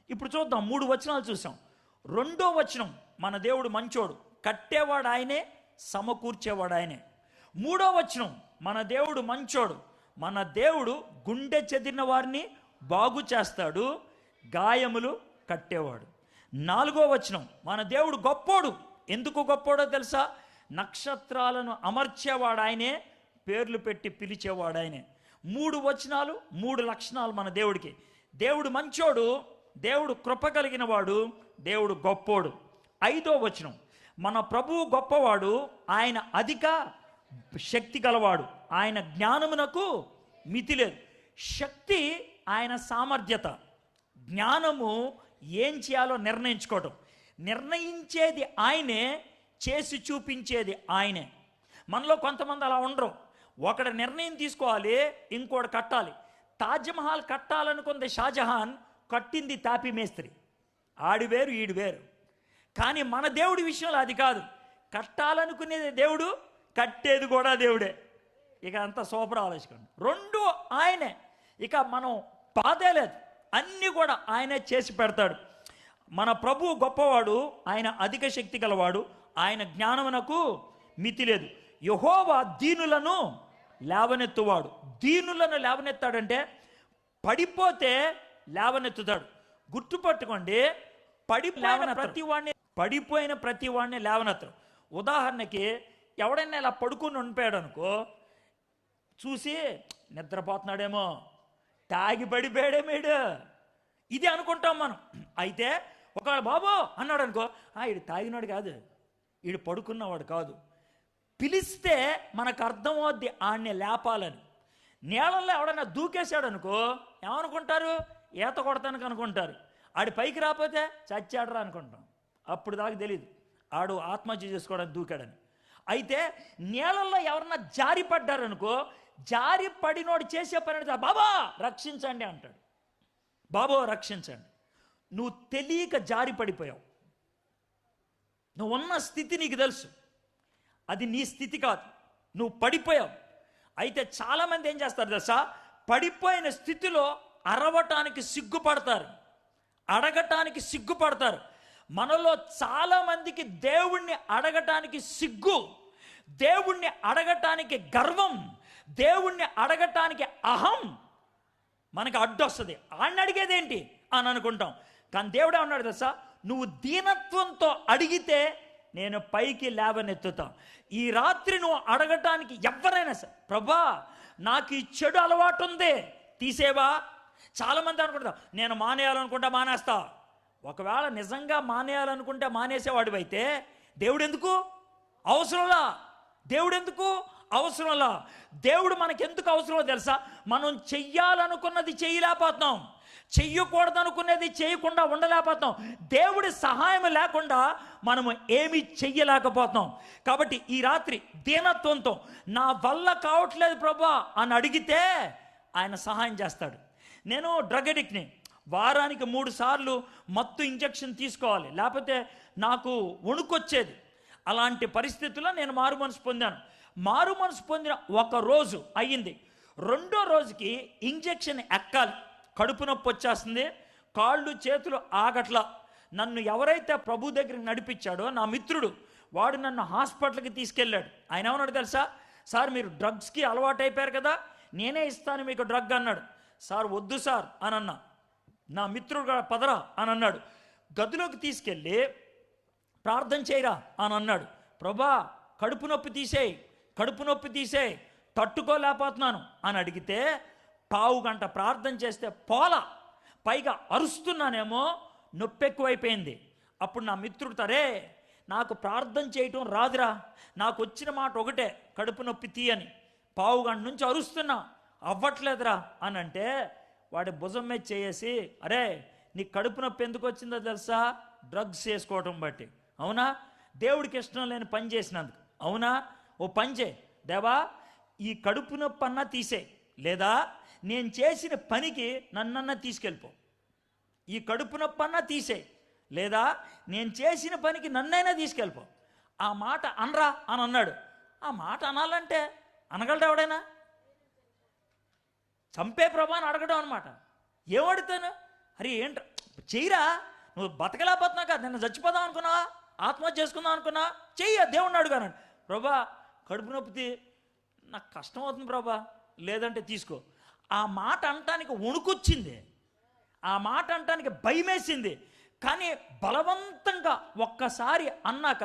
ఇప్పుడు చూద్దాం, 3 వచనాలు చూసాం. 2వ వచనం, మన దేవుడు మంచోడు, కట్టేవాడు ఆయనే, సమకూర్చేవాడు ఆయనే. 3వ వచనం, మన దేవుడు మంచోడు, మన దేవుడు గుండె చెదిరిన వారిని బాగు చేస్తాడు, గాయములు కట్టేవాడు. 4వ వచనం, మన దేవుడు గొప్పోడు. ఎందుకు గొప్పోడో తెలుసా? నక్షత్రాలను అమర్చేవాడు ఆయనే, పేర్లు పెట్టి పిలిచేవాడు ఆయనే. 3 వచనాలు, 3 లక్షణాలు మన దేవుడికి. దేవుడు మంచోడు, దేవుడు కృప కలిగిన వాడు, దేవుడు గొప్పోడు. 5వ వచనం, మన ప్రభువు గొప్పవాడు, ఆయన అధిక శక్తి గలవాడు, ఆయన జ్ఞానమునకు మితి లేదు. శక్తి ఆయన సామర్థ్యత, జ్ఞానము ఏం చేయాలో నిర్ణయించుకోవటం. నిర్ణయించేది ఆయనే, చేసి చూపించేది ఆయనే. మనలో కొంతమంది అలా ఉండరు. ఒకటి నిర్ణయం తీసుకోవాలి, ఇంకోటి కట్టాలి. తాజ్మహల్ కట్టాలనుకుంది షాజహాన్, కట్టింది తాపి మేస్త్రి. ఆడి వేరు, ఈడు వేరు. కానీ మన దేవుడి విషయంలో అది కాదు. కట్టాలనుకునేది దేవుడు, కట్టేది కూడా దేవుడే. ఇక అంతా సూపర్ ఆలోచించండి. 2 ఆయనే. ఇక మనం బాధే లేదు, అన్నీ కూడా ఆయనే చేసి పెడతాడు. మన ప్రభువు గొప్పవాడు, ఆయన అధిక శక్తి గలవాడు, ఆయన జ్ఞానమునకు మితి లేదు. యెహోవా దీనులను లేవనెత్తువాడు. దీనులను లేవనెత్తాడంటే పడిపోతే లేవనెత్తుతాడు. గుర్తుపట్టుకోండి, పడిపోయిన ప్రతి వాడిని లేవనెత్తరు. ఉదాహరణకి ఎవడైనా ఇలా పడుకుని ఉండిపోయాడు అనుకో, చూసి నిద్రపోతున్నాడేమో, తాగి పడిపోయాడేమేడు, ఇది అనుకుంటాం మనం. అయితే ఒకవేళ బాబో అన్నాడు అనుకో, ఈడు తాగినాడు కాదు, ఈడు పడుకున్నవాడు కాదు. పిలిస్తే మనకు అర్థమవుద్ది ఆడిని లేపాలని. నీళ్ళల్లో ఎవడన్నా దూకేశాడు అనుకో, ఏమనుకుంటారు? ఈత కొడతానికి అనుకుంటారు. ఆడి పైకి రాకపోతే చచ్చాడరా అనుకుంటాం. అప్పుడు దాకా తెలియదు ఆడు ఆత్మహత్య చేసుకోవడానికి దూకాడని. అయితే నీళ్ళల్లో ఎవరన్నా జారి పడ్డారనుకో, జారి పడినోడు చేసే పని అంటే బాబా రక్షించండి అంటాడు. బాబో రక్షించండి. నువ్వు తెలియక జారి పడిపోయావు. నువ్వు ఉన్న స్థితి నీకు తెలుసు, అది నీ స్థితి కాదు, నువ్వు పడిపోయావు. అయితే చాలామంది ఏం చేస్తారు తెలుసా? పడిపోయిన స్థితిలో అరవటానికి సిగ్గుపడతారు, అడగటానికి సిగ్గుపడతారు. మనలో చాలామందికి దేవుణ్ణి అడగటానికి సిగ్గు, దేవుణ్ణి అడగటానికి గర్వం, దేవుణ్ణి అడగటానికి అహం మనకి అడ్డొస్తుంది. ఆయన అడిగేదేంటి అని అనుకుంటాం. కానీ దేవుడు ఏమన్నాడు తెలుసా? నువ్వు దీనత్వంతో అడిగితే నేను పైకి లేవనెత్తుతాను. ఈ రాత్రి నువ్వు అడగటానికి ఎవరైనా సరే, ప్రభా నాకు ఈ చెడు అలవాటు ఉంది తీసేవా. చాలామంది అనుకుంటారు నేను మానేయాలనుకుంటా మానేస్తా. ఒకవేళ నిజంగా మానేయాలనుకుంటే మానేసేవాడివైతే దేవుడు ఎందుకు అవసరంలా? దేవుడు ఎందుకు అవసరంలా? దేవుడు మనకెందుకు అవసరమో తెలుసా? మనం చెయ్యాలనుకున్నది చేయలేకపోతున్నాం, చెయ్యకూడదనుకునేది చేయకుండా ఉండలేకపోతాం. దేవుడి సహాయం లేకుండా మనము ఏమీ చెయ్యలేకపోతాం. కాబట్టి ఈ రాత్రి దీనత్వంతో నా వల్ల కావట్లేదు ప్రభా అని అడిగితే ఆయన సహాయం చేస్తాడు. నేను డ్రగ్ అడిక్ట్ని, వారానికి 3 సార్లు మత్తు ఇంజెక్షన్ తీసుకోవాలి, లేకపోతే నాకు వణుకొచ్చేది. అలాంటి పరిస్థితుల్లో నేను మారు మనసు పొందాను. మారు మనసు పొందిన 1 రోజు అయ్యింది. 2వ రోజుకి ఇంజెక్షన్ ఎక్కాలి, కడుపు నొప్పి వచ్చేస్తుంది, కాళ్ళు చేతులు ఆగట్లా. నన్ను ఎవరైతే ప్రభు దగ్గరికి నడిపించాడో నా మిత్రుడు, వాడు నన్ను హాస్పిటల్కి తీసుకెళ్ళాడు. ఆయన ఏమన్నాడు తెలుసా? సార్ మీరు డ్రగ్స్కి అలవాటు అయిపోయారు కదా, నేనే ఇస్తాను మీకు డ్రగ్ అన్నాడు. సార్ వద్దు సార్ అని అన్నా. నా మిత్రుడు పదరా అని అన్నాడు. గదిలోకి తీసుకెళ్ళి ప్రార్థన చేయరా అని అన్నాడు. ప్రభా కడుపు నొప్పి తీసేయి, కడుపు నొప్పి తీసేయి, తట్టుకోలేకపోతున్నాను అని అడిగితే 1/2 గంట ప్రార్థన చేస్తే పోలా, పైగా అరుస్తున్నానేమో, నొప్పి ఎక్కువైపోయింది. అప్పుడు నా మిత్రుడు తరే నాకు ప్రార్థన చేయటం రాదురా, నాకు వచ్చిన మాట ఒకటే కడుపు నొప్పి తీయని, 1/2 గంట నుంచి అరుస్తున్నా అవ్వట్లేదురా అని అంటే వాడి భుజం మీద చేసి, అరే నీ కడుపు నొప్పి ఎందుకు వచ్చిందో తెలుసా? డ్రగ్స్ వేసుకోవటం బట్టి. అవునా? దేవుడికి ఇష్టం లేని పని చేసినందుకు. అవునా? ఓ పని చేయి దేవా, ఈ కడుపు నొప్పి అన్నా తీసే, లేదా నేను చేసిన పనికి నన్నన్నా తీసుకెళ్ళిపో. ఈ కడుపు నొప్పి అన్నా తీసే, లేదా నేను చేసిన పనికి నన్నైనా తీసుకెళ్ళిపో. ఆ మాట అనరా అని అన్నాడు. ఆ మాట అనాలంటే అనగలడు ఎవడైనా? చంపే ప్రభాని అడగడం అనమాట. ఏమడుతాను? అరే ఏంట చెయ్యరా, నువ్వు బతకలేకపోతున్నావు కదా, నిన్న చచ్చిపోదాం అనుకున్నావా, ఆత్మహత్య చేసుకుందాం అనుకున్నా, చెయ్య, దేవుణ్ణి అడుగున్నాడు. ప్రభా కడుపు నొప్పి, నాకు కష్టం అవుతుంది ప్రభా, లేదంటే తీసుకో. ఆ మాట అనటానికి వణుకొచ్చింది, ఆ మాట అనటానికి భయమేసింది. కానీ బలవంతంగా ఒక్కసారి అన్నాక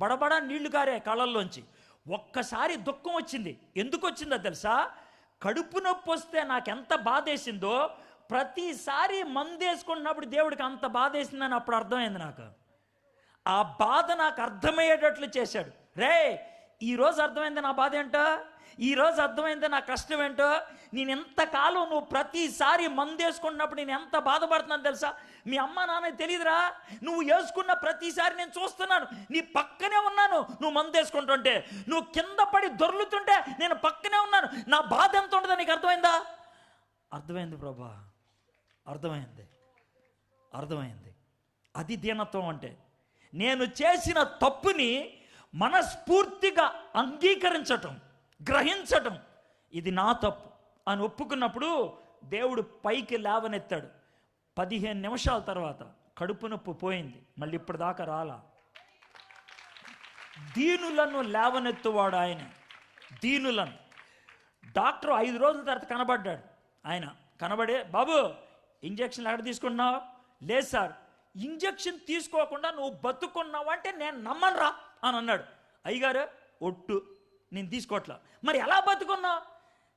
బడబడా నీళ్లు కారే కళ్ళల్లోంచి. ఒక్కసారి దుఃఖం వచ్చింది. ఎందుకు వచ్చిందో తెలుసా? కడుపు నొప్పి వస్తే నాకెంత బాధేసిందో ప్రతిసారి మందేసుకున్నప్పుడు దేవుడికి అంత బాధేసిందని అప్పుడు అర్థమైంది నాకు. ఆ బాధ నాకు అర్థమయ్యేటట్లు చేశాడు. రే, ఈరోజు అర్థమైంది నా బాధ ఏంటో, ఈరోజు అర్థమైంది నా కష్టం ఏంటో. నేను ఎంతకాలం నువ్వు ప్రతిసారి మందేసుకున్నప్పుడు నేను ఎంత బాధపడుతున్నాను తెలుసా? మీ అమ్మ నాన్న తెలియదురా, నువ్వు వేసుకున్న ప్రతిసారి నేను చూస్తున్నాను, నీ పక్కనే ఉన్నాను. నువ్వు మందేసుకుంటుంటే, నువ్వు కింద పడి దొర్లుతుంటే నేను పక్కనే ఉన్నాను. నా బాధ ఎంత ఉంటుందో నీకు అర్థమైందా? అర్థమైంది ప్రభా, అర్థమైంది. అది దీనత్వం అంటే. నేను చేసిన తప్పుని మనస్ఫూర్తిగా అంగీకరించటం, గ్రహించటం, ఇది నా తప్పు అని ఒప్పుకున్నప్పుడు దేవుడు పైకి లేవనెత్తాడు. 15 నిమిషాల తర్వాత కడుపు నొప్పి పోయింది, మళ్ళీ ఇప్పటిదాకా రాలా. దీనులను లేవనెత్తువాడు ఆయన, దీనులను. డాక్టర్ 5 రోజుల తర్వాత కనబడ్డాడు. ఆయన కనబడే, బాబు ఇంజక్షన్ ఎక్కడ తీసుకున్నావు? లేదు సార్, ఇంజక్షన్ తీసుకోకుండా నువ్వు బతుకున్నావు అంటే నేను నమ్మనురా అని అన్నాడు. అయ్యగారు ఒట్టు, నేను తీసుకోవట్లా. మరి ఎలా బతుకున్నావు?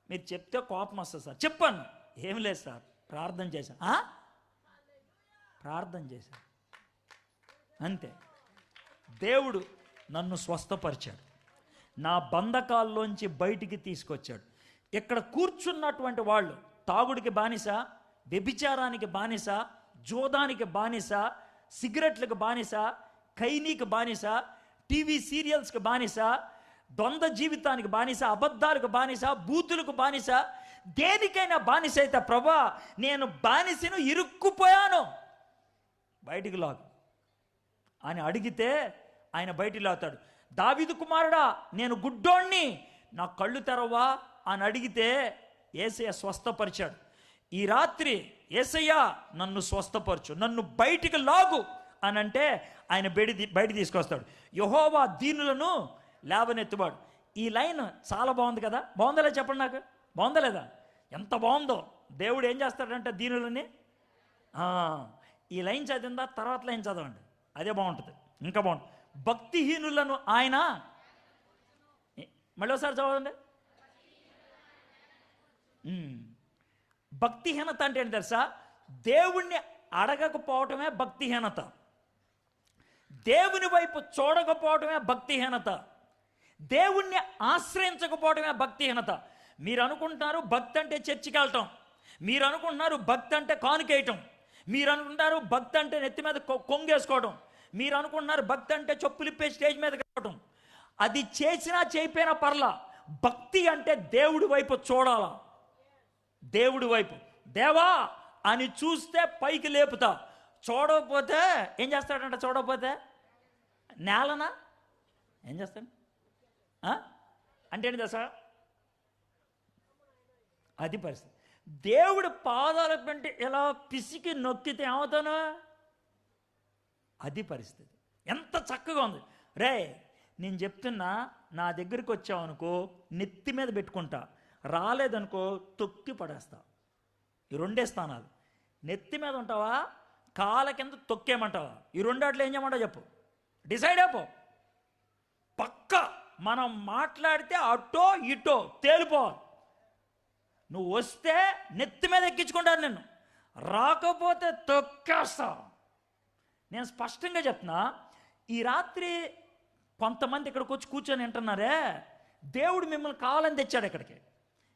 మీరు చెప్తే కోపం వస్తుంది సార్. చెప్పాను. ఏం లేదు సార్, ప్రార్థన చేశాను. ప్రార్థన చేశాను అంతే. దేవుడు నన్ను స్వస్థపరిచాడు, నా బంధకాల్లోంచి బయటికి తీసుకొచ్చాడు. ఇక్కడ కూర్చున్నటువంటి వాళ్ళు తాగుడికి బానిస, వ్యభిచారానికి బానిస, జోదానికి బానిస, సిగరెట్లకు బానిస, ఖైనీకి బానిస, టీవీ సీరియల్స్కి బానిస, ద్వంద్వ జీవితానికి బానిస, అబద్ధాలకు బానిస, బూతులకు బానిస, దేనికైనా బానిస అయితే ప్రభా నేను బానిసను, ఇరుక్కుపోయాను, బయటికి లాగు అని అడిగితే ఆయన బయటికి లాగుతాడు. దావీదు కుమారుడా, నేను గుడ్డోణ్ణి, నా కళ్ళు తెరవా అని అడిగితే యేసయ్య స్వస్థపరిచాడు. ఈ రాత్రి యేసయ్య నన్ను స్వస్థపరచు, నన్ను బయటికి లాగు అని అంటే ఆయన బయట తీసుకొస్తాడు. యెహోవా దీనులను లేవనెత్తువాడు. ఈ లైన్ చాలా బాగుంది కదా, బాగుందా లేదా చెప్పండి నాకు, బాగుందా లేదా? ఎంత బాగుందో. దేవుడు ఏం చేస్తాడంటే దీనులని, ఈ లైన్ చదివిందా, తర్వాత లైన్ చదవండి, అదే బాగుంటుంది, ఇంకా బాగుంటుంది. భక్తిహీనులను ఆయన, మళ్ళీ ఒకసారి చదవండి. భక్తిహీనత అంటే ఏంటి తెలుసా? దేవుణ్ణి అడగకపోవటమే భక్తిహీనత, దేవుని వైపు చూడకపోవటమే భక్తిహీనత, దేవుణ్ణి ఆశ్రయించకపోవటమే భక్తిహీనత. మీరు అనుకుంటున్నారు భక్తి అంటే చర్చికి వెళ్ళటం, మీరు అనుకుంటున్నారు భక్తి అంటే కానుకేయటం, మీరు అనుకుంటారు భక్తి అంటే నెత్తి మీద కొంగేసుకోవడం, మీరు అనుకుంటున్నారు భక్తి అంటే చెప్పులిప్పే స్టేజ్ మీద రావటం. అది చేసినా చేయపోయినా పర్లా, భక్తి అంటే దేవుడి వైపు చూడాలా. దేవుడి వైపు, దేవా అని చూస్తే పైకి లేపుతా, చూడకపోతే ఏం చేస్తాడంట? చూడకపోతే నేలనా ఏం చేస్తాడు అంటే ఏంటి తెలుసా? అది పరిస్థితి. దేవుడు పాదాల పెంటి ఇలా పిసికి నొక్కితే ఏమవుతాను? అది పరిస్థితి. ఎంత చక్కగా ఉంది రే. నేను చెప్తున్నా, నా దగ్గరికి వచ్చావనుకో నెత్తి మీద పెట్టుకుంటా, రాలేదనుకో తొక్కి పడేస్తా. ఈ 2 స్థానాలు. నెత్తి మీద ఉంటావా, కాళ్ళ కింద తొక్కేమంటావా? ఈ 2 ఏం చేయమంటావు చెప్పు, డిసైడ్ అయిపో. పక్క మనం మాట్లాడితే అటో ఇటో తేలిపోవాలి. నువ్వు వస్తే నెత్తి మీద ఎక్కించుకుంటాను నిన్ను, రాకపోతే తొక్కేస్తా. నేను స్పష్టంగా చెప్తున్నా, ఈ రాత్రి కొంతమంది ఇక్కడికి వచ్చి కూర్చొని వింటున్నారే, దేవుడు మిమ్మల్ని కావాలని తెచ్చాడు ఇక్కడికి.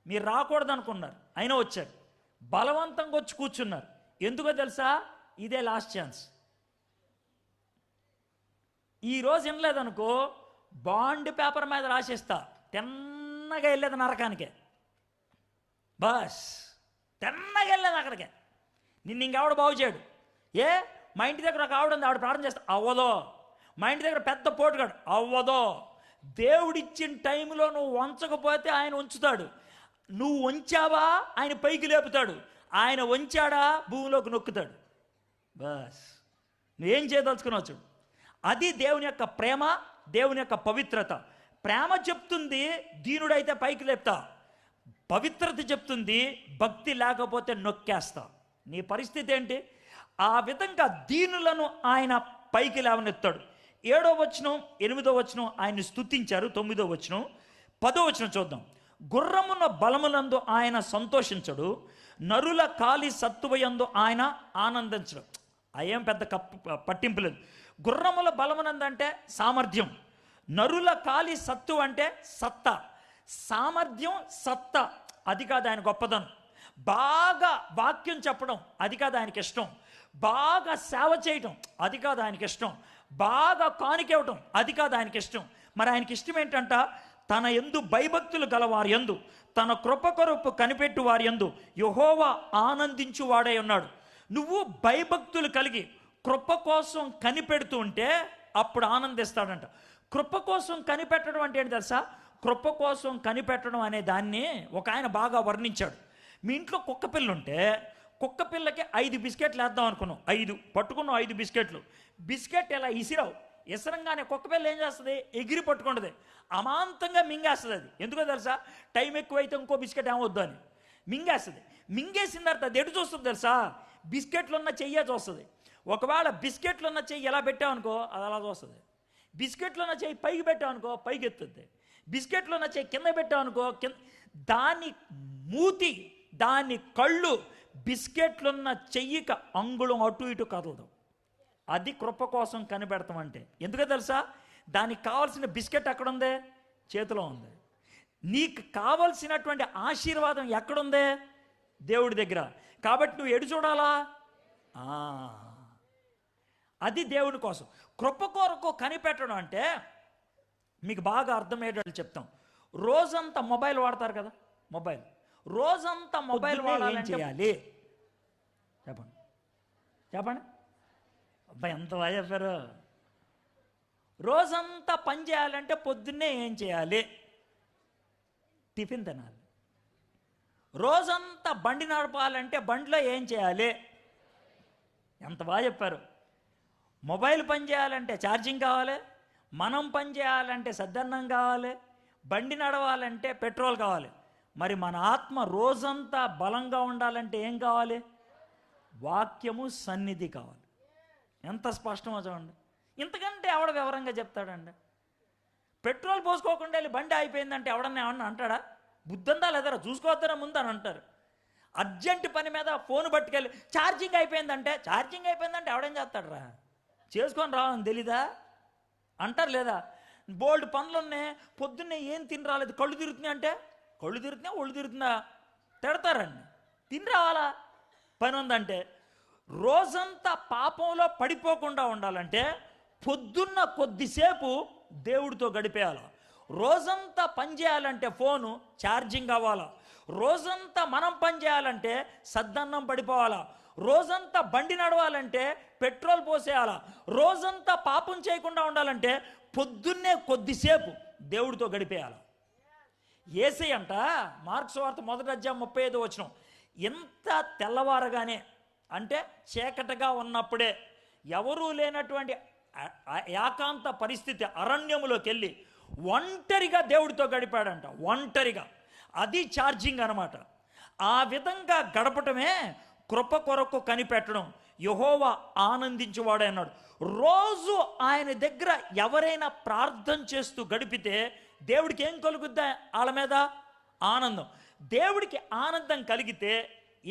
మీరు రాకూడదు అనుకున్నారు, అయినా వచ్చారు. బలవంతంగా వచ్చి కూర్చున్నారు. ఎందుకో తెలుసా? ఇదే లాస్ట్ ఛాన్స్. ఈరోజు వినలేదనుకో బాండ్ పేపర్ మీద రాసిస్తా, తిన్నగా వెళ్ళేది నరకానికే. బస్ తిన్నగా వెళ్ళేది అక్కడికే. నిన్ను ఇంకెవడ బాగు చేయడు. మా ఇంటి దగ్గర ఒక ఆవిడ ఉంది, ఆవిడ ప్రార్థన చేస్తా, అవ్వదో. మా ఇంటి దగ్గర పెద్ద పోటుగాడు, అవ్వదో. దేవుడిచ్చిన టైంలో నువ్వు వంచకపోతే ఆయన ఉంచుతాడు, నువ్వు వంచావా ఆయన పైకి లేపుతాడు, ఆయన వంచాడా భూమిలోకి నొక్కుతాడు. బస్ నువ్వేం చేయదలుచుకున్నావు చూడు. అది దేవుని యొక్క ప్రేమ, దేవుని యొక్క పవిత్రత. ప్రేమ చెప్తుంది దీనుడైతే పైకి లేపుతా, పవిత్రత చెప్తుంది భక్తి లేకపోతే నొక్కేస్తా. నీ పరిస్థితి ఏంటి? ఆ విధంగా దీనులను ఆయన పైకి లేవనెత్తాడు. 7వ వచనం 8వ వచనం ఆయన్ని స్తుతించారు. 9వ వచనం 10వ వచనం చూద్దాం. గుర్రమున బలములందు ఆయన సంతోషించడు, నరుల కాలి సత్తువయందు ఆయన ఆనందించడు. అయ్యేం పెద్ద పట్టింపు లేదు. గుర్రముల బలమునందంటే సామర్థ్యం, నరుల కాలి సత్తు అంటే సత్తా. సామర్థ్యం, సత్తా అది కాదు ఆయన గొప్పదనం. బాగా వాక్యం చెప్పడం అది కాదు ఆయనకి ఇష్టం. బాగా సేవ చేయటం అది కాదు ఆయనకి ఇష్టం. బాగా కానికేవటం అది కాదు ఆయనకి ఇష్టం. మరి ఆయనకి ఇష్టం ఏంటంట? తన యందు భయభక్తులు గలవారి యందు, తన కృప కొరకు కనిపెట్టు వారి యందు యెహోవా ఆనందించు వాడై ఉన్నాడు. నువ్వు భయభక్తులు కలిగి కృప కోసం కనిపెడుతూ ఉంటే అప్పుడు ఆనందిస్తాడంట. కృప కోసం కనిపెట్టడం అంటే ఏంటి తెలుసా? కృప కోసం కనిపెట్టడం అనే దాన్ని ఒక ఆయన బాగా వర్ణించాడు. మీ ఇంట్లో కుక్క పిల్ల ఉంటే కుక్క పిల్లకి 5 బిస్కెట్లు వేద్దాం అనుకున్నాం. 5 పట్టుకున్నాం, 5 బిస్కెట్లు. బిస్కెట్ ఇలా ఇసిరావు, ఇసరంగానే కుక్క పిల్ల ఏం చేస్తుంది? ఎగిరి పట్టుకుంటుంది, అమాంతంగా మింగేస్తుంది. అది ఎందుకో తెలుసా? టైం ఎక్కువైతే ఇంకో బిస్కెట్ ఏమొద్దు అని మింగేస్తుంది. మింగేసిన తర్వాత అది ఎటు చూస్తుంది తెలుసా? బిస్కెట్లు ఉన్న చెయ్యే చూస్తుంది. ఒకవేళ బిస్కెట్లు ఉన్న చెయ్యి ఎలా పెట్టామనుకో అది అలా చూస్తుంది. బిస్కెట్లు ఉన్న చెయ్యి పైకి పెట్టామనుకో పైకి ఎత్తుద్ది. బిస్కెట్లు ఉన్న చెయ్యి కింద పెట్టామనుకో కింద. దాని మూతి, దాని కళ్ళు బిస్కెట్లున్న చెయ్యికి అంగుళం అటు ఇటు కదలదు. అది కృప కోసం కనిపెడతాం అంటే. ఎందుకో తెలుసా? దానికి కావాల్సిన బిస్కెట్ ఎక్కడుందే? చేతిలో ఉంది. నీకు కావలసినటువంటి ఆశీర్వాదం ఎక్కడుందే? దేవుడి దగ్గర. కాబట్టి నువ్వు ఎడు చూడాలా? అది దేవుడి కోసం. కృప కొరకు కనిపెట్టడం అంటే మీకు బాగా అర్థమయ్యేటట్లు చెప్తాం. రోజంతా మొబైల్ వాడతారు కదా, మొబైల్ రోజంతా మొబైల్ వాడాలని చేయాలి? చెప్పండి చెప్పండి. అబ్బాయి ఎంత బాగా చెప్పారు. రోజంతా పని చేయాలంటే పొద్దున్నే ఏం చేయాలి? టిఫిన్ తినాలి. రోజంతా బండి నడపాలంటే బండిలో ఏం చేయాలి? ఎంత బాగా చెప్పారు. మొబైల్ పని చేయాలంటే ఛార్జింగ్ కావాలి, మనం పని చేయాలంటే సద్దన్నం కావాలి, బండి నడవాలంటే పెట్రోల్ కావాలి. మరి మన ఆత్మ రోజంతా బలంగా ఉండాలంటే ఏం కావాలి? వాక్యము, సన్నిధి కావాలి. ఎంత స్పష్టమో చూడండి. ఇంతకంటే ఎవడ వివరంగా చెప్తాడండి? పెట్రోల్ పోసుకోకుండా వెళ్ళి బండి అయిపోయిందంటే ఎవడన్నా ఏమన్నా అంటాడా? బుద్ధందా లేదరా, చూసుకోవద్దరా ముందు అని అంటారు. అర్జెంట్ పని మీద ఫోన్ పట్టుకెళ్ళి ఛార్జింగ్ అయిపోయిందంటే ఎవడేం చేస్తాడు రా? చేసుకొని రావాలని తెలీదా అంటారు లేదా? బోల్డ్ పనులు ఉన్నాయి, పొద్దున్నే ఏం తిని రాలేదు, కళ్ళు తిరుగుతున్నాయి అంటే కళ్ళు తిరుగుతున్నా ఒళ్ళు తిరుగుతుందా తిడతారండి. తిని రావాలా? పని ఉందంటే. రోజంతా పాపంలో పడిపోకుండా ఉండాలంటే పొద్దున్న కొద్దిసేపు దేవుడితో గడిపేయాలి. రోజంతా పని చేయాలంటే ఫోను ఛార్జింగ్ అవ్వాలా. రోజంతా మనం పని చేయాలంటే సద్దన్నం పడిపోవాలా. రోజంతా బండి నడవాలంటే పెట్రోల్ పోసేయాలా. రోజంతా పాపం చేయకుండా ఉండాలంటే పొద్దున్నే కొద్దిసేపు దేవుడితో గడిపేయాలి. యేసయ్య అంట మార్కు సువార్త 1వ అధ్యాయం 35వ వచనం, ఎంత తెల్లవారగానే అంటే చీకటిగా ఉన్నప్పుడే, ఎవరూ లేనటువంటి ఏకాంత పరిస్థితి, అరణ్యములోకి వెళ్ళి ఒంటరిగా దేవుడితో గడిపాడంట. ఒంటరిగా. అది ఛార్జింగ్ అనమాట. ఆ విధంగా గడపటమే కృప కొరకు కనిపెట్టడం. యెహోవా ఆనందించువాడే అన్నాడు. రోజు ఆయన దగ్గర ఎవరైనా ప్రార్థన చేస్తూ గడిపితే దేవుడికి ఏం కలుగుద్దా? వాళ్ళ మీద ఆనందం. దేవుడికి ఆనందం కలిగితే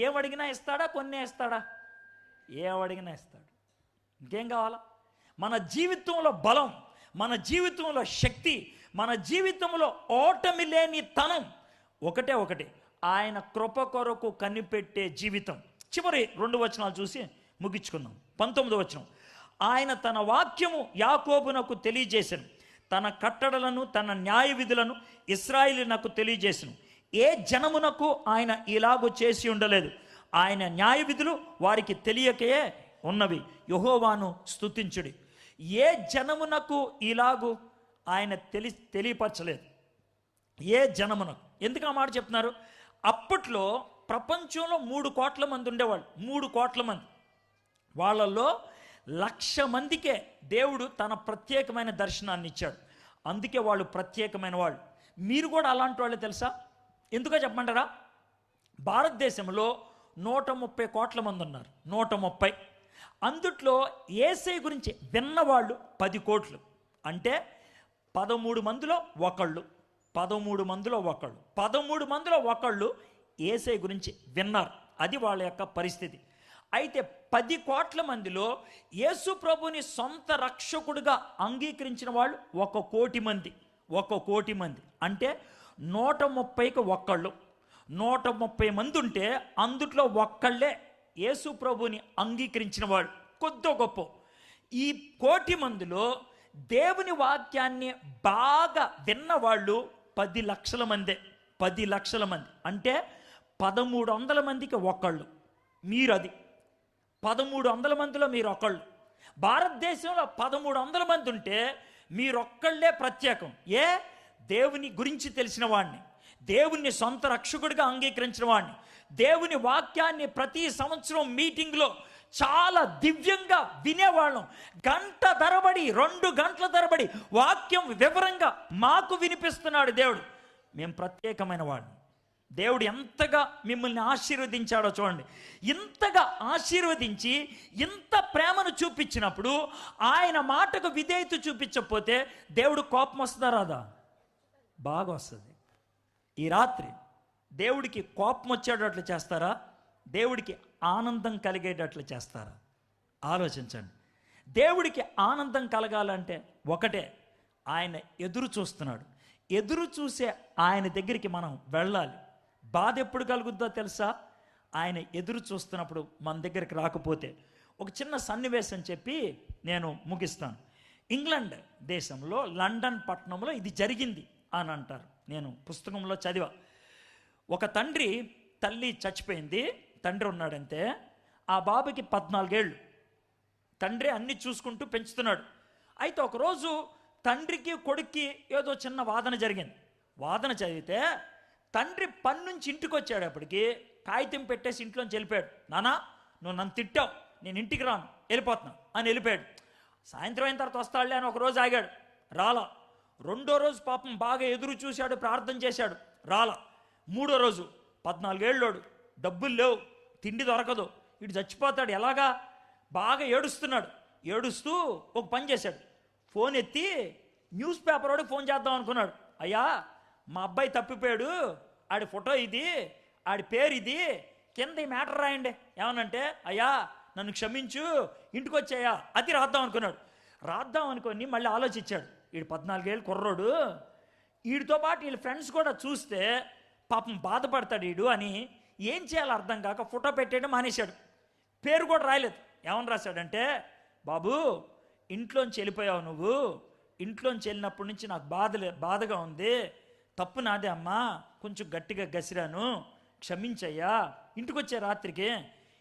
ఏమడిగినా ఇస్తాడా? కొన్నే ఇస్తాడా? ఏమడిగినా ఇస్తాడు. ఇంకేం కావాలా? మన జీవితంలో బలం, మన జీవితంలో శక్తి, మన జీవితంలో ఓటమి లేని తనం ఒకటే, ఆయన కృప కొరకు కనిపెట్టే జీవితం. చివరి 2 వచనాలు చూసి ముగించుకుందాం. 19వ వచనం, ఆయన తన వాక్యము యాకోబునకు తెలియజేసెను, తన కట్టడలను తన న్యాయ విధులను ఇశ్రాయేలునకు తెలియజేసెను. ఏ జనమునకు ఆయన ఇలాగూ చేసి ఉండలేదు. ఆయన న్యాయ విధులు వారికి తెలియకే ఉన్నవి. యెహోవాను స్తుతించుడి. ఏ జనమునకు ఇలాగూ ఆయన తెలియపరచలేదు. ఏ జనమునకు. ఎందుకు ఆ మాట చెప్తున్నారు? అప్పట్లో ప్రపంచంలో 3 కోట్ల మంది ఉండేవాళ్ళు. 3 కోట్ల మంది. వాళ్ళల్లో 1,00,000 మందికే దేవుడు తన ప్రత్యేకమైన దర్శనాన్ని ఇచ్చాడు. అందుకే వాళ్ళు ప్రత్యేకమైన వాళ్ళు. మీరు కూడా అలాంటి వాళ్ళే తెలుసా? ఎందుకో చెప్పమంటారా? భారతదేశంలో 130 కోట్ల మంది ఉన్నారు. 130. అందుట్లో యేసయ్య గురించి విన్నవాళ్ళు 10 కోట్లు. అంటే 13 మందిలో ఒకళ్ళు 13 మందిలో ఒకళ్ళు యేసయ్య గురించి విన్నారు. అది వాళ్ళ యొక్క పరిస్థితి. అయితే 10 కోట్ల మందిలో యేసు ప్రభుని సొంత రక్షకుడిగా అంగీకరించిన వాళ్ళు 1 కోటి మంది. 1 కోటి మంది అంటే 130కి ఒకళ్ళు. 130 మంది ఉంటే అందుట్లో ఒక్కళ్ళే యేసు ప్రభుని అంగీకరించిన వాళ్ళు, కొద్దో గొప్ప. ఈ 1 కోటి మందిలో దేవుని వాక్యాన్ని బాగా విన్నవాళ్ళు 10 లక్షల మందే. 10 లక్షల మంది అంటే 1300 మందికి ఒకళ్ళు. మీరు అది 1300 మందిలో మీరు ఒకళ్ళు. భారతదేశంలో 1300 మంది ఉంటే మీరొక్కళ్ళే ప్రత్యేకం. దేవుని గురించి తెలిసిన వాడిని, దేవుణ్ణి సొంత రక్షకుడిగా అంగీకరించిన వాడిని, దేవుని వాక్యాన్ని ప్రతి సంవత్సరం మీటింగ్లో చాలా దివ్యంగా వినేవాళ్ళం. గంట తరబడి 2 గంటల తరబడి వాక్యం వివరంగా మాకు వినిపిస్తున్నాడు దేవుడు. మేము ప్రత్యేకమైన వాడిని. దేవుడు ఎంతగా మిమ్మల్ని ఆశీర్వదించాడో చూడండి. ఇంతగా ఆశీర్వదించి ఇంత ప్రేమను చూపించినప్పుడు ఆయన మాటకు విధేయత చూపించకపోతే దేవుడు కోపం వస్తుందా రాదా? బాగా వస్తుంది. ఈ రాత్రి దేవుడికి కోపం వచ్చేటట్లు చేస్తారా? దేవుడికి ఆనందం కలిగేటట్లు చేస్తారా? ఆలోచించండి. దేవుడికి ఆనందం కలగాలంటే ఒకటే, ఆయన ఎదురు చూస్తున్నాడు. ఎదురు చూసే ఆయన దగ్గరికి మనం వెళ్ళాలి. బాధ ఎప్పుడు కలుగుద్దో తెలుసా? ఆయన ఎదురు చూస్తున్నప్పుడు మన దగ్గరికి రాకపోతే. ఒక చిన్న సన్నివేశం చెప్పి నేను ముగిస్తాను. ఇంగ్లాండ్ దేశంలో లండన్ పట్టణంలో ఇది జరిగింది అని అంటారు. నేను పుస్తకంలో చదివా. ఒక తండ్రి, తల్లి చచ్చిపోయింది, తండ్రి ఉన్నాడంతే. ఆ బాబుకి 14 ఏళ్ళు. తండ్రి అన్ని చూసుకుంటూ పెంచుతున్నాడు. అయితే ఒకరోజు తండ్రికి కొడుక్కి ఏదో చిన్న వాదన జరిగింది. వాదన చదివితే తండ్రి పని నుంచి ఇంటికి వచ్చేటప్పటికి కాగితం పెట్టేసి ఇంట్లోంచి వెళ్ళిపోయాడు. నానా, నువ్వు నన్ను తిట్టావు, నేను ఇంటికి రాను, వెళ్ళిపోతున్నా అని వెళ్ళిపోయాడు. సాయంత్రం అయిన తర్వాత వస్తాడులే అని ఒక రోజు ఆగాడు, రాలా. 2వ రోజు పాపం బాగా ఎదురు చూశాడు, ప్రార్థన చేశాడు, రాలా. 3వ రోజు 14 ఏళ్ళోడు, డబ్బులు లేవు, తిండి దొరకదు, ఇటు చచ్చిపోతాడు, ఎలాగా? బాగా ఏడుస్తున్నాడు. ఏడుస్తూ ఒక పని చేశాడు. ఫోన్ ఎత్తి న్యూస్ పేపర్ వాడికి ఫోన్ చేద్దాం అనుకున్నాడు. అయ్యా, మా అబ్బాయి తప్పిపోయాడు, ఆడి ఫోటో ఇది, ఆడి పేరు ఇది, కింద ఈ మ్యాటర్ రాయండి. ఏమనంటే, అయ్యా నన్ను క్షమించు, ఇంటికి వచ్చాయా, అది రాద్దాం అనుకున్నాడు. రాద్దాం అనుకొని మళ్ళీ ఆలోచించాడు. వీడు 14 ఏళ్ళు కుర్రోడు, వీడితో పాటు వీళ్ళ ఫ్రెండ్స్ కూడా చూస్తే పాపం బాధపడతాడు వీడు అని ఏం చేయాలో అర్థం కాక ఫోటో పెట్టేయడం మానేశాడు. పేరు కూడా రాయలేదు. ఏమని రాశాడంటే, బాబు ఇంట్లోంచి వెళ్ళిపోయావు నువ్వు, ఇంట్లోంచి వెళ్ళినప్పటి నుంచి నాకు బాధగా ఉంది, తప్పు నాదే అమ్మా, కొంచెం గట్టిగా గసిరాను, క్షమించయ్యా, ఇంటికి వచ్చే రాత్రికి,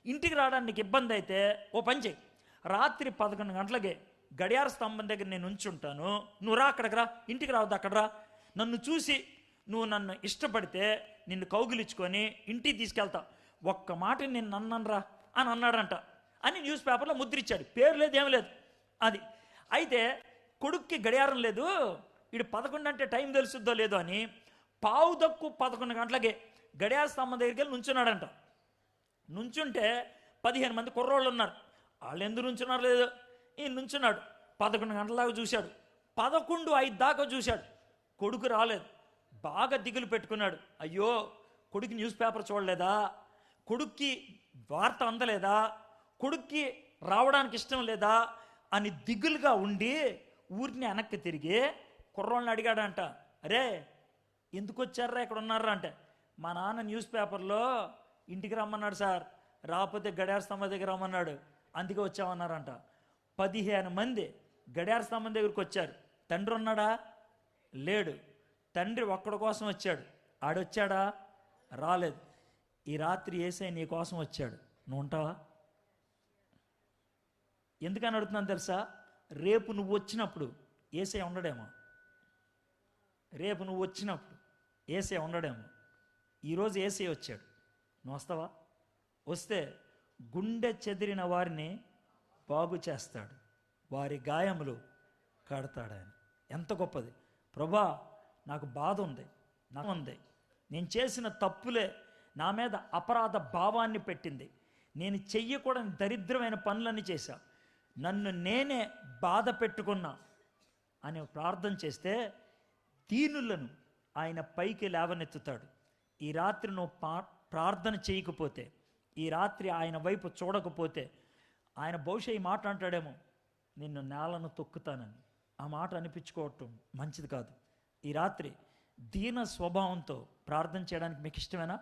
ఇంటికి రావడానికి నీకు ఇబ్బంది అయితే ఓ పని చేయి, రాత్రి 11 గంటలకే గడియార స్తంభం దగ్గర నేను ఉంచుంటాను, నువ్వు రా, అక్కడికి రా, ఇంటికి రావద్దు, అక్కడ రా, నన్ను చూసి నువ్వు నన్ను ఇష్టపడితే నిన్ను కౌగిలించుకొని ఇంటికి తీసుకెళ్తా, ఒక్క మాట నేను నన్నరా అని అన్నాడంట అని న్యూస్ పేపర్లో ముద్రించాడు. పేరు లేదు, ఏం లేదు. అది అయితే కొడుక్కి గడియారం లేదు, వీడు 11 అంటే టైం తెలుసుద్దో లేదో అని 11:15 గంటలకే గడియార స్తంభం దగ్గరికి వెళ్ళి నుంచున్నాడంట. నుంచుంటే 15 మంది కుర్రోళ్ళు ఉన్నారు. వాళ్ళు ఎందుకు నుంచున్నారు లేదు, ఈయన నుంచున్నాడు. 11 గంటల దాకా చూశాడు, 11:05 దాకా చూశాడు, కొడుకు రాలేదు. బాగా దిగులు పెట్టుకున్నాడు. అయ్యో, కొడుకు న్యూస్ పేపర్ చూడలేదా, కొడుక్కి వార్త అందలేదా, కొడుక్కి రావడానికి ఇష్టం లేదా అని దిగులుగా ఉండి ఊరిని వెనక్కి తిరిగి కుర్రోళ్ళని అడిగాడంట, అరే ఎందుకు వచ్చారా, ఇక్కడ ఉన్నారా అంటే, మా నాన్న న్యూస్ పేపర్లో ఇంటికి రమ్మన్నాడు సార్, రాకపోతే గడియార స్తంభం దగ్గర రమ్మన్నాడు, అందుకే వచ్చామన్నారంట. 15 మంది గడియార స్తంభం దగ్గరికి వచ్చారు. తండ్రి ఉన్నాడా? లేడు. తండ్రి ఒక్కడి కోసం వచ్చాడు. ఆడొచ్చాడా? రాలేదు. ఈ రాత్రి యేసయ్య నీ కోసం వచ్చాడు, నువ్వు ఉంటావా? ఎందుకని అడుగుతున్నాను తెలుసా? రేపు నువ్వు వచ్చినప్పుడు యేసయ్య ఉండడేమో. రేపు నువ్వు వచ్చినప్పుడు యేసయ్య ఉండడేమో. ఈరోజు యేసయ్య వచ్చాడు, నువ్వు వస్తావా? వస్తే గుండె చెదిరిన వారిని బాగు చేస్తాడు, వారి గాయములు కడతాడు ఆయన. ఎంత గొప్పది! ప్రభా, నాకు బాధ ఉంది, నాకు ఉంది, నేను చేసిన తప్పులే నా మీద అపరాధ భావాన్ని పెట్టింది, నేను చెయ్యకూడని దరిద్రమైన పనులన్నీ చేశా, నన్ను నేనే బాధ పెట్టుకున్నా అని ప్రార్థన చేస్తే దీనులను ఆయన పైకి లేవనెత్తుతాడు. ఈ రాత్రి నువ్వు ప్రార్థన చేయకపోతే, ఈ రాత్రి ఆయన వైపు చూడకపోతే, ఆయన బహుశా ఈ మాట అంటాడేమో, నిన్ను నేలను తొక్కుతానని. ఆ మాట అనిపించుకోవటం మంచిది కాదు. ఈ రాత్రి దీన స్వభావంతో ప్రార్థన చేయడానికి మీకు ఇష్టమేనా?